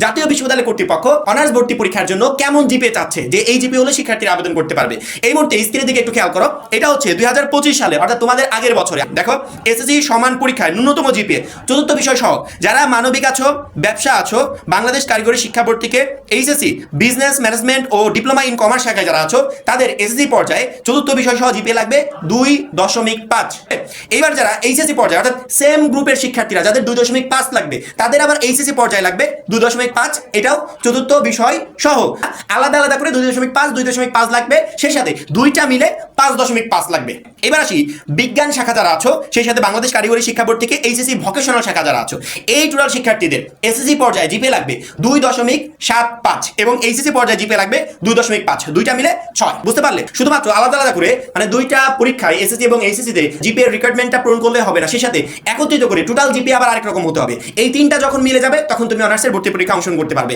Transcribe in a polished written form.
জাতীয় বিশ্ববিদ্যালয় কর্তৃপক্ষ অনার্স ভর্তি পরীক্ষার জন্য কেমন জিপিএ চাচ্ছে, যে এই জিপিএ হলে শিক্ষার্থীরা আবেদন করতে পারবে। এই মুহূর্তে স্ক্রিনের দিকে একটু খেয়াল করো, এটা হচ্ছে 2025 সালে, অর্থাৎ তোমাদের আগের বছরে। দেখো এসএসসি সমান পরীক্ষায় ন্যূনতম জিপিএ চতুর্থ বিষয় সহ যারা মানবিক আছো, ব্যবসা আছো, বাংলাদেশ কারিগরি শিক্ষা বোর্ড থেকে এইচএসসি বিজনেস ম্যানেজমেন্ট ও ডিপ্লোমা ইন কমার্স শাখায় যারা আছো, তাদের এসএসসি পর্যায়ে চতুর্থ বিষয় সহ জিপিএ লাগবে 2.5। এইবার যারা এইচএসসি পর্যায়ে অর্থাৎ সেম গ্রুপের শিক্ষার্থীরা যাদের 2.5 লাগবে, তাদের আবার এইচএসসি পর্যায়ে লাগবে 2.5, এটাও চতুর্থ বিষয় সহ। আলাদা আলাদা করে 2.5 2.5 লাগবে, সেই সাথে দুইটা মিলে 5.5 লাগবে। এবার আসি বিজ্ঞান শাখা যারা আছো, সেই সাথে বাংলাদেশ কারিগরি শিক্ষা বোর্ড থেকে এইচএসসি ভোকেশনাল শাখা যারা আছো, এই টোটাল শিক্ষার্থীদের এসএসসি পর্যায়ে জিপিএ লাগবে 2.75 এবং এইচএসসি পর্যায়ে জিপিএ লাগবে 2.5, দুইটা মিলে 6। বুঝতে পারলে? শুধুমাত্র আলাদা আলাদা করে মানে দুইটা পরীক্ষায় এসএসসি এবং এইচএসসি তে জিপিএ রিকোয়ারমেন্টটা পূরণ করলে হবে না, সেই সাথে একত্রিত করে টোটাল জিপিএ আবার আরেক রকম হতে হবে। এই তিনটা যখন মিলে যাবে তখন তুমি অনার্সের ভর্তি পরীক্ষা অংশগ্রহণ করতে পারবে।